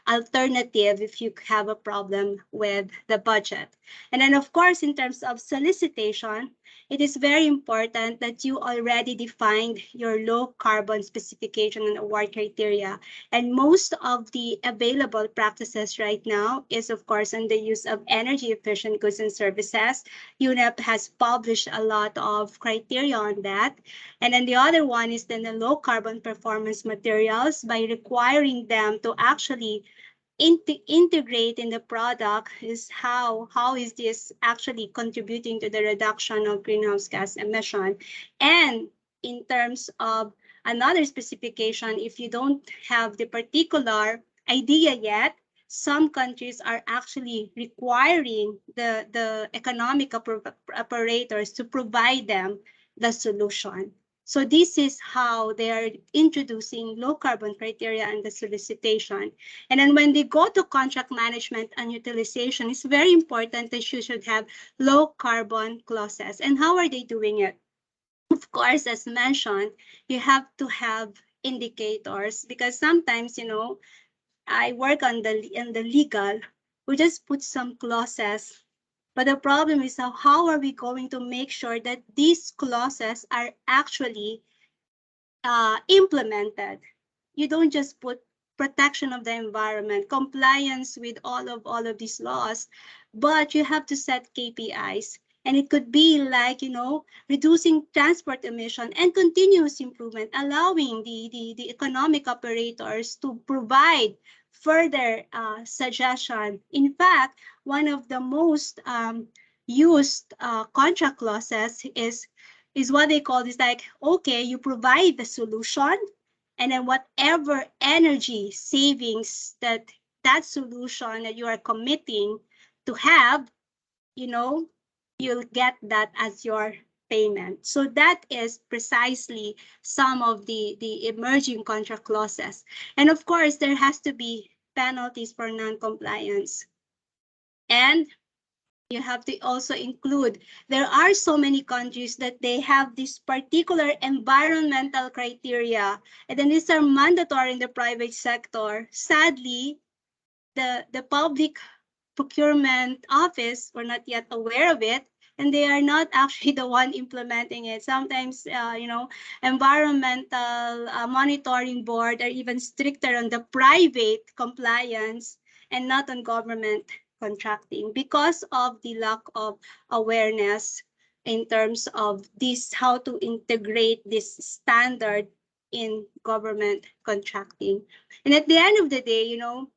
Speaker 2: alternative if you have a problem with the budget. And then of course, in terms of solicitation, it is very important that you already defined your low carbon specification and award criteria. And most of the available practices right now is, of course, on the use of energy efficient goods and services. UNEP has published a lot of criteria on that. And then the other one is then the low carbon performance materials by requiring them to actually integrate in the product is how is this actually contributing to the reduction of greenhouse gas emission. And in terms of another specification, if you don't have the particular idea yet, some countries are actually requiring the economic operators to provide them the solution. So this is how they are introducing low carbon criteria and the solicitation. And then when they go to contract management and utilization, it's very important that you should have low carbon clauses. And how are they doing it? Of course, as mentioned, you have to have indicators because sometimes, I work on in the legal, we just put some clauses. But the problem is how are we going to make sure that these clauses are actually implemented? You don't just put protection of the environment, compliance with all of these laws, but you have to set KPIs. And it could be like, reducing transport emission and continuous improvement, allowing the economic operators to provide further suggestion. In fact, one of the most used contract clauses is what they call is like, okay, you provide the solution, and then whatever energy savings that solution that you are committing to have, you'll get that as your payment. So that is precisely some of the emerging contract clauses. And of course, there has to be penalties for non-compliance. And you have to also include, there are so many countries that they have this particular environmental criteria, and then these are mandatory in the private sector. Sadly, the public procurement office were not yet aware of it, and they are not actually the one implementing it. Sometimes, environmental monitoring board are even stricter on the private compliance and not on government contracting because of the lack of awareness in terms of this, how to integrate this standard in government contracting. And at the end of the day, you know,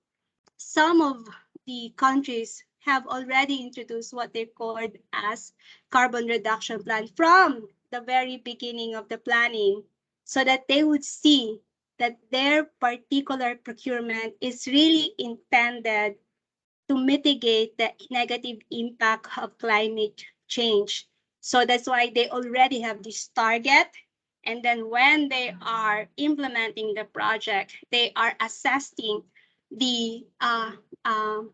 Speaker 2: some of the countries have already introduced what they called as carbon reduction plan from the very beginning of the planning, so that they would see that their particular procurement is really intended to mitigate the negative impact of climate change. So that's why they already have this target. And then when they are implementing the project, they are assessing the uh, um,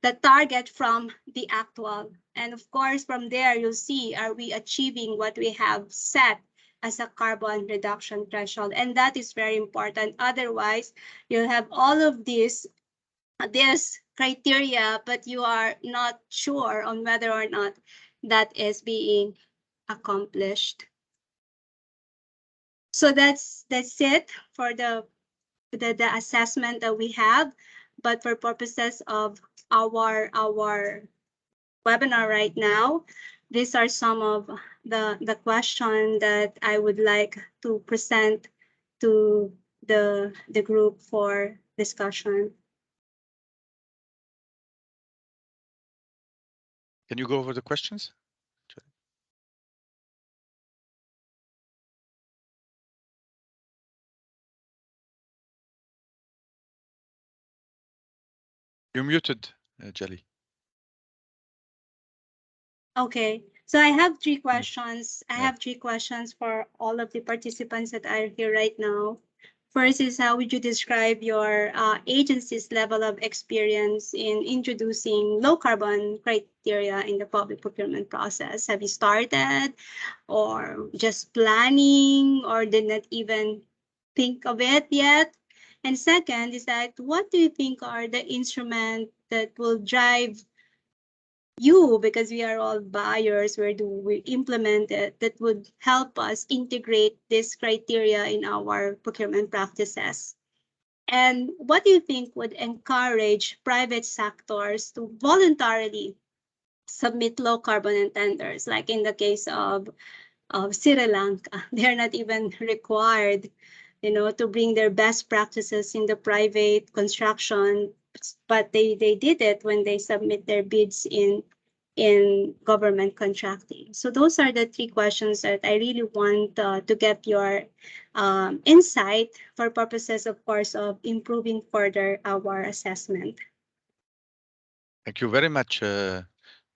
Speaker 2: the target from the actual. And of course, from there, you'll see, are we achieving what we have set as a carbon reduction threshold? And that is very important. Otherwise, you'll have all of this criteria, but you are not sure on whether or not that is being accomplished. So that's it for the assessment that we have. But for purposes of our webinar right now, these are some of the questions that I would like to present to the group for discussion.
Speaker 1: Can you go over the questions? You're muted, Jellie.
Speaker 2: Okay, so I have three questions. I have three questions for all of the participants that are here right now. First is, how would you describe your agency's level of experience in introducing low carbon criteria in the public procurement process? Have you started, or just planning, or did not even think of it yet? And second is that, what do you think are the instruments that will drive you, because we are all buyers, where do we implement it, that would help us integrate this criteria in our procurement practices? And what do you think would encourage private sectors to voluntarily submit low carbon tenders, like in the case of Sri Lanka? They're not even required, you know, to bring their best practices in the private construction, but they did it when they submit their bids in government contracting. So those are the three questions that I really want to get your insight, for purposes, of course, of improving further our assessment.
Speaker 1: Thank you very much,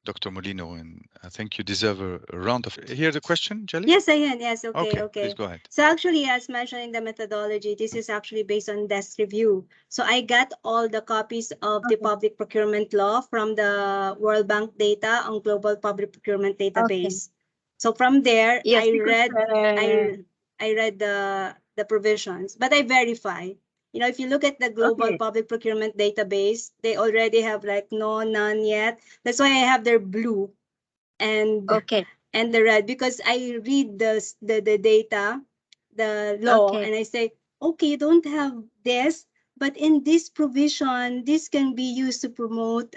Speaker 1: Dr. Molino, and I think you deserve a round of. Hear the question, Jellie?
Speaker 2: Yes, I can. Yes, okay.
Speaker 1: Please go ahead.
Speaker 2: So actually, as mentioned in the methodology, this is actually based on desk review. So I got all the copies of the public procurement law from the World Bank data on Global Public Procurement Database. So from there,
Speaker 3: Yes,
Speaker 2: I read the provisions, but I verify. You know, if you look at the Global Public Procurement Database, they already have like no, none yet. That's why I have their blue and the red, because I read the data, the law, and I say, okay, you don't have this, but in this provision, this can be used to promote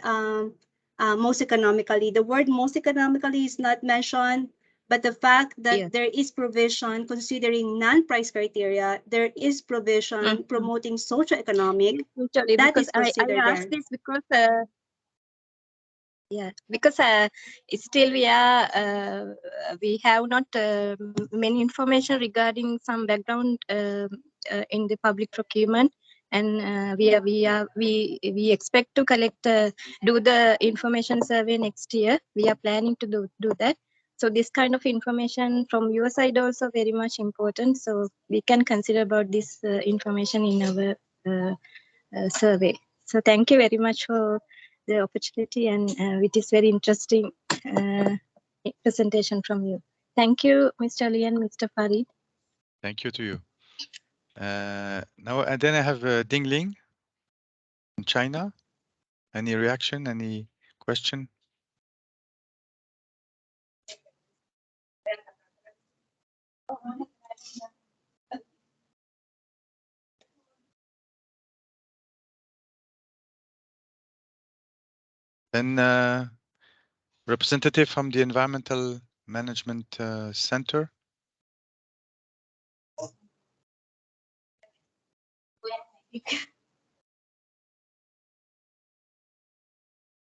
Speaker 2: most economically. The word most economically is not mentioned, but the fact that there is provision considering non-price criteria, there is provision promoting socio-economic, that is considered
Speaker 3: I asked this because because still we have not many information regarding some background in the public procurement, and we expect to collect do the information survey next year. We are planning to do that. So this kind of information from your side also very much important. So we can consider about this information in our survey. So thank you very much for the opportunity, and it is very interesting presentation from you. Thank you, Mr. Ali and Mr. Farid.
Speaker 1: Thank you to you. Now, and then I have Ding Ling in China. Any reaction? Any question? Then representative from the Environmental Management Center.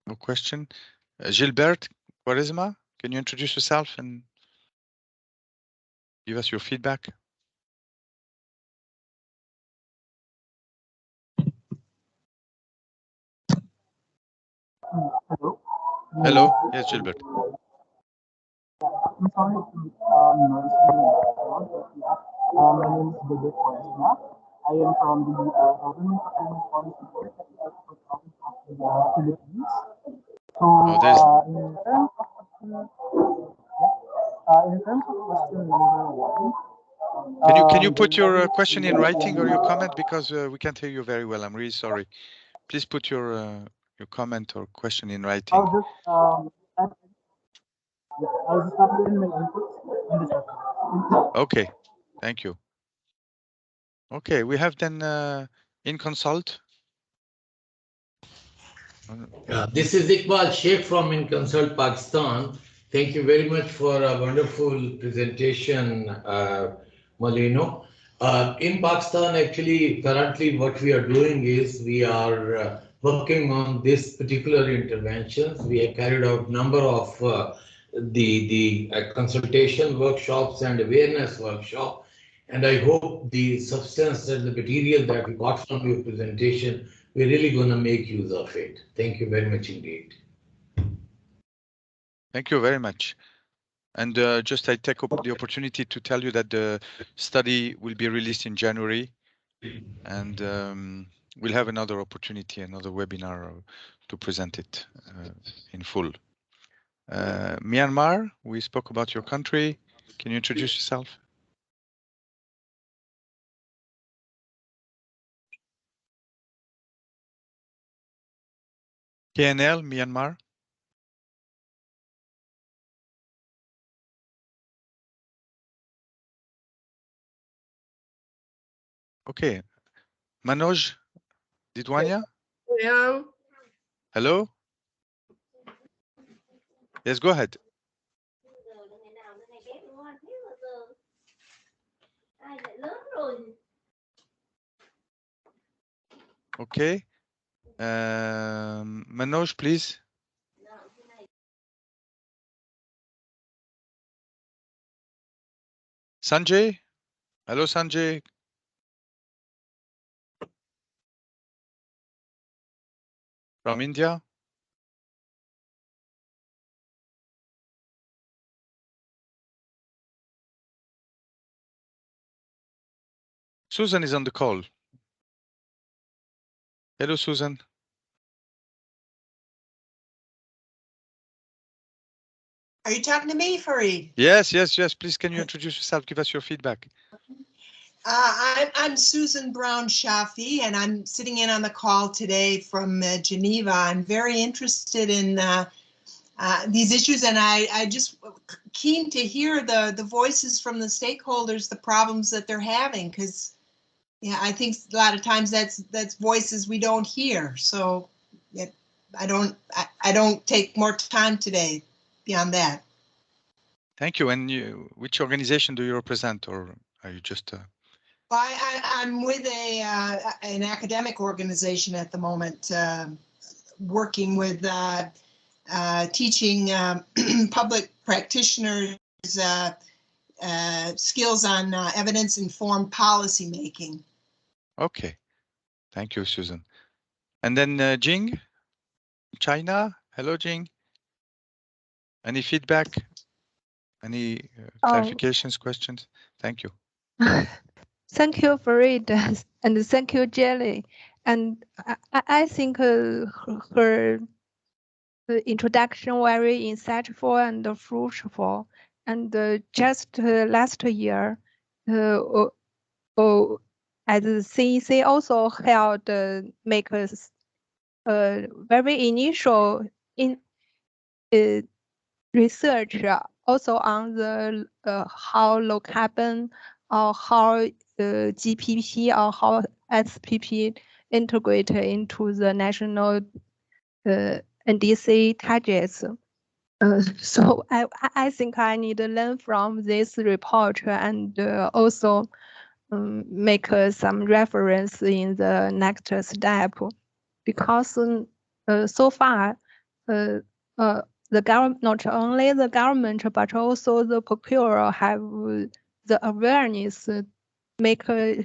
Speaker 1: No question. Gilbert Quaresma, can you introduce yourself and give us your feedback?
Speaker 4: Hello.
Speaker 1: Hello. Yes, Gilbert.
Speaker 4: I'm sorry to noise in the background, but yeah. My name is Dr. Jellie. I am from the Government Procurement Policy Board at the Export Office of the Philippines. So,
Speaker 1: Oh, there's.
Speaker 4: in terms of question number one,
Speaker 1: Can you put your question in writing or your comment, because we can't hear you very well. I'm really sorry. Please put your comment or question in writing.
Speaker 4: I'll just type in my inputs in the chat.
Speaker 1: Okay, thank you. Okay, we have then in consult.
Speaker 5: This is Iqbal Sheikh from InConsult Pakistan. Thank you very much for a wonderful presentation, Molino. In Pakistan, actually, currently what we are doing is we are working on this particular interventions. We have carried out number of the consultation workshops and awareness workshop. And I hope the substance and the material that we got from your presentation, we're really going to make use of it. Thank you very much indeed.
Speaker 1: Thank you very much. And just I take up the opportunity to tell you that the study will be released in January, and we'll have another opportunity, another webinar to present it in full. Myanmar, we spoke about your country. Can you introduce yourself? KNL, Myanmar. Okay. Manoj Didwania?
Speaker 6: Yeah.
Speaker 1: Hello? Yes, go ahead. Okay. Manoj, please. Sanjay? Hello, Sanjay. From India? Susan is on the call. Hello, Susan.
Speaker 6: Are you talking to me, Fareed?
Speaker 1: Yes, yes, yes. Please, can you introduce yourself? Give us your feedback.
Speaker 6: I'm Susan Brown Shafi, and I'm sitting in on the call today from Geneva. I'm very interested in these issues, and I just keen to hear the voices from the stakeholders, the problems that they're having, because yeah, I think a lot of times that's voices we don't hear. So I don't take more time today beyond that.
Speaker 1: Thank you. And which organization do you represent, or are you just?
Speaker 6: Well, I'm with an academic organization at the moment, working with teaching public practitioners skills on evidence-informed policy making.
Speaker 1: Okay, thank you, Susan. And then Jing, China. Hello, Jing. Any feedback? Any clarifications, questions? Thank you.
Speaker 3: Thank you, Fareed, and thank you, Jelly. And I think her introduction very insightful and fruitful. And just last year, as CEC also held make a very initial research also on the how low carbon or how GPP or how LCPP integrate into the national NDC targets. So I think I need to learn from this report, and also make some reference in the next step, because so far, the government, not only the government but also the procurer have the awareness,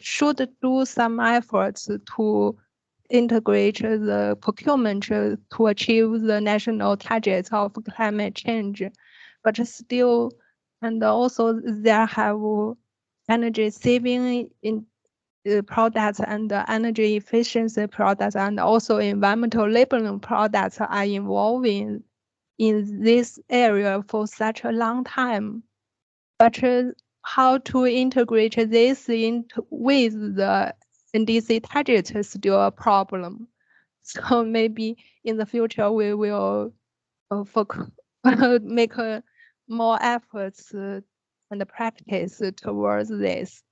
Speaker 3: should do some efforts to integrate the procurement to achieve the national targets of climate change, but still, and also there have energy saving in products and energy efficiency products, and also environmental labeling products are involving in this area for such a long time. But how to integrate this with the NDC target is still a problem. So maybe in the future we will make more efforts and practice towards this.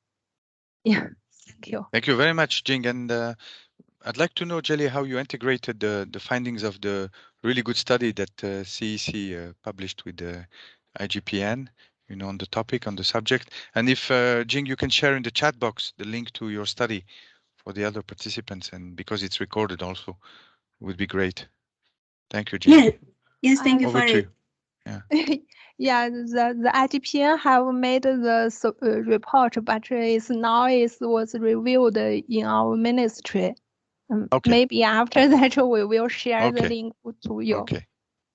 Speaker 3: Yeah, thank you.
Speaker 1: Thank you very much, Jing. And I'd like to know, Jellie, how you integrated the findings of the really good study that CEC published with the IGPN, on the topic, on the subject. And if, Jing, you can share in the chat box the link to your study for the other participants, and because it's recorded also, would be great. Thank you, Jing.
Speaker 2: Yeah. Yes, thank you
Speaker 1: Over
Speaker 2: for
Speaker 1: to
Speaker 2: it.
Speaker 1: you. Yeah.
Speaker 3: Yeah, the IGPN have made the report, but was reviewed in our ministry.
Speaker 1: Okay.
Speaker 3: Maybe after that we will share the
Speaker 1: Okay.
Speaker 3: link to you.
Speaker 1: Okay.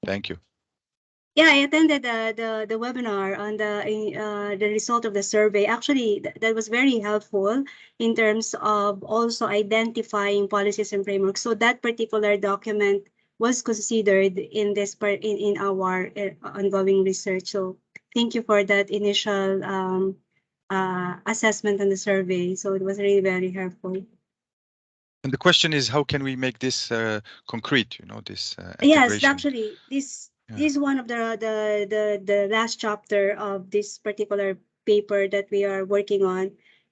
Speaker 1: Thank you.
Speaker 2: Yeah, I attended the webinar on the result of the survey. Actually, that was very helpful in terms of also identifying policies and frameworks. So that particular document was considered in this part in our ongoing research. So thank you for that initial assessment on the survey. So it was really very helpful.
Speaker 1: And the question is, how can we make this concrete? This
Speaker 2: Yes,
Speaker 1: integration?
Speaker 2: actually, this is one of the last chapter of this particular paper that we are working on,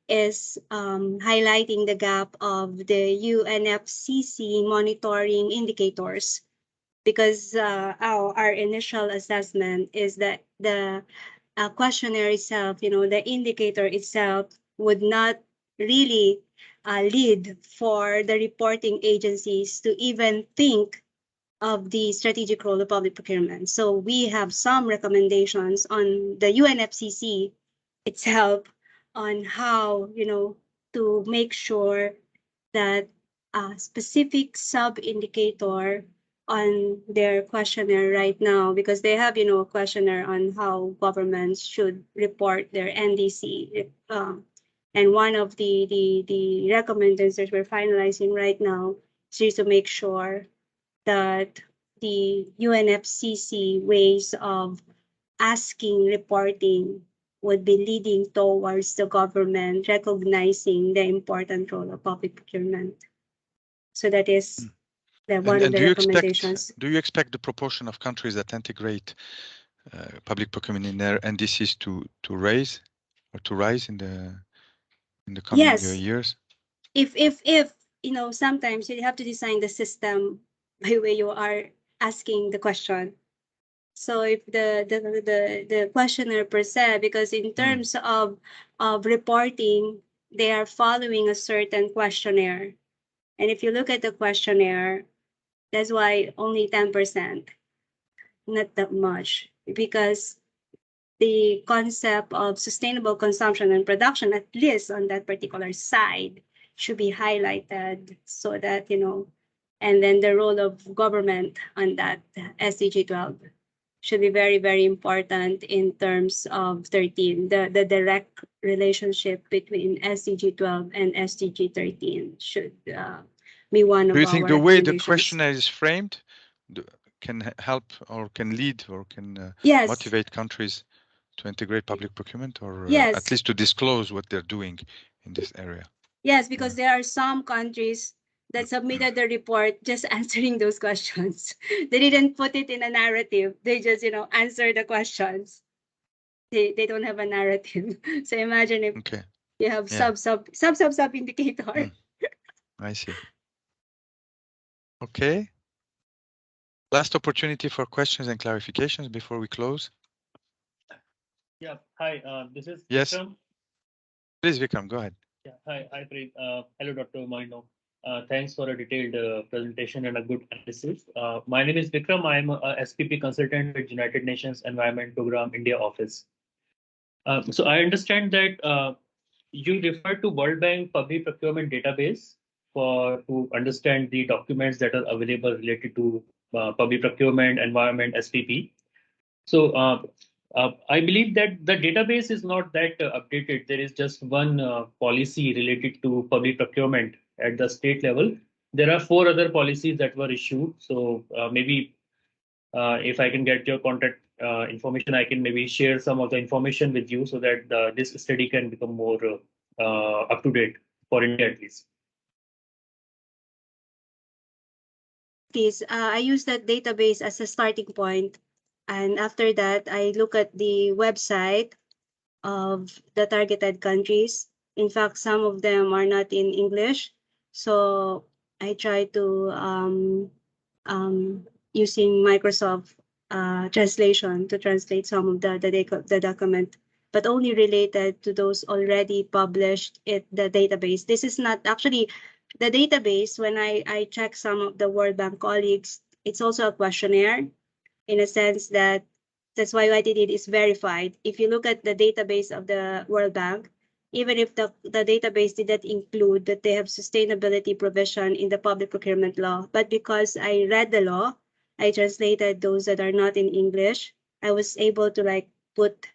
Speaker 2: is highlighting the gap of the UNFCCC monitoring indicators, because our initial assessment is that the questionnaire itself, the indicator itself would not really lead for the reporting agencies to even think of the strategic role of public procurement. So we have some recommendations on the UNFCCC itself on how, to make sure that a specific sub-indicator on their questionnaire right now, because they have, a questionnaire on how governments should report their NDC. And one of the recommendations that we're finalizing right now is to make sure that the UNFCCC ways of asking reporting would be leading towards the government recognizing the important role of public procurement. So that is one of the recommendations.
Speaker 1: Do you expect the proportion of countries that integrate public procurement in their NDCs to rise in the coming years?
Speaker 2: If sometimes you have to design the system by way you are asking the question. So if the questionnaire per se, because in terms of reporting, they are following a certain questionnaire. And if you look at the questionnaire, that's why only 10%, not that much, because the concept of sustainable consumption and production, at least on that particular side, should be highlighted so that, and then the role of government on that SDG 12 should be very, very important in terms of 13. The direct relationship between SDG 12 and SDG 13 should be one of our recommendations.
Speaker 1: Do you think the way the questionnaire is framed can help or can lead or can motivate countries to integrate public procurement, or at least to disclose what they're doing in this area?
Speaker 2: Yes, because there are some countries that submitted the report just answering those questions. They didn't put it in a narrative. They just, answer the questions. They don't have a narrative. So imagine if you have sub indicator.
Speaker 1: I see. Okay. Last opportunity for questions and clarifications before we close.
Speaker 7: Yeah. Hi, this is
Speaker 1: Yes.
Speaker 7: Vikram.
Speaker 1: Please, Vikram, go ahead.
Speaker 7: Yeah, hi, hello, Dr. Molino. Thanks for a detailed presentation and a good analysis. My name is Vikram. I'm a SPP consultant with United Nations Environment Program India Office. So I understand that you refer to World Bank Public Procurement Database to understand the documents that are available related to public procurement, environment, SPP. So I believe that the database is not that updated. There is just one policy related to public procurement at the state level. There are 4 other policies that were issued. So maybe if I can get your contact information, I can maybe share some of the information with you so that this study can become more up to date for India at least.
Speaker 2: I use that database as a starting point. And after that, I look at the website of the targeted countries. In fact, some of them are not in English. So I try to using Microsoft translation to translate some of the document, but only related to those already published in the database. This is not actually the database. When I check some of the World Bank colleagues, it's also a questionnaire in a sense that that's why what it is verified. If you look at the database of the World Bank, even if the database did not include that they have sustainability provision in the public procurement law, but because I read the law, I translated those that are not in English, I was able to like put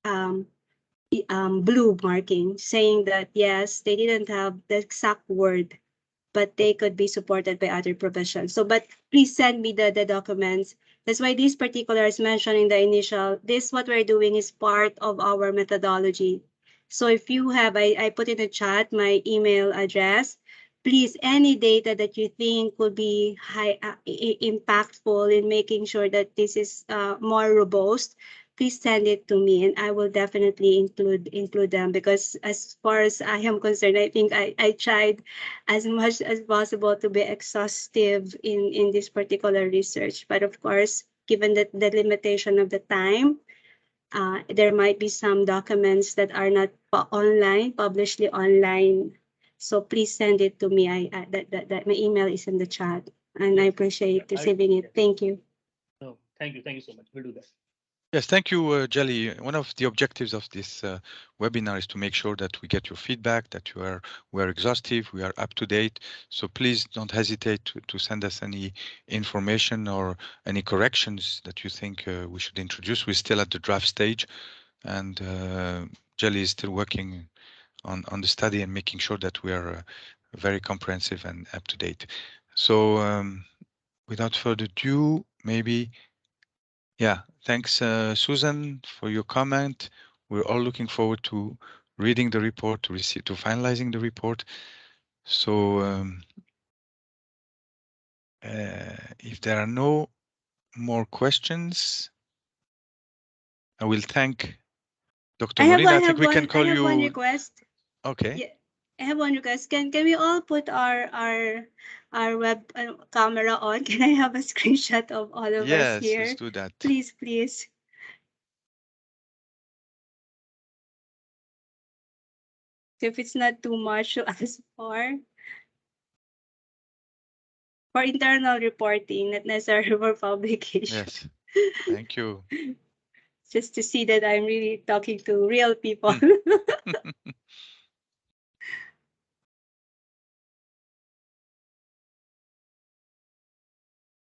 Speaker 2: blue marking saying that yes, they didn't have the exact word, but they could be supported by other provisions. So, but please send me the documents. That's why this particular is mentioned in the initial. This, what we're doing is part of our methodology. So if you have, I put in the chat my email address. Please, any data that you think will be impactful in making sure that this is more robust, please send it to me and I will definitely include them, because as far as I am concerned, I think I tried as much as possible to be exhaustive in this particular research. But of course, given the limitation of the time, there might be some documents that are not published online. So please send it to me. That my email is in the chat, and I appreciate receiving it. Thank you.
Speaker 7: No, thank you so much. We'll do that.
Speaker 1: Yes, thank you, Jellie. One of the objectives of this webinar is to make sure that we get your feedback, that we are exhaustive, we are up to date. So please don't hesitate to send us any information or any corrections that you think we should introduce. We're still at the draft stage, and Jellie is still working on the study and making sure that we are very comprehensive and up to date. So without further ado, maybe. Yeah, thanks, Susan, for your comment. We're all looking forward to reading the report, to finalizing the report. So if there are no more questions, I will thank Dr. Molino. I think we can call you.
Speaker 2: I have one request.
Speaker 1: Okay.
Speaker 2: Yeah, I have one request. Can we all put our web camera on? Can I have a screenshot of all of us here?
Speaker 1: Yes, let's do that.
Speaker 2: Please, please. If it's not too much to ask for internal reporting, not necessarily for publication.
Speaker 1: Yes, thank you.
Speaker 2: Just to see that I'm really talking to real people.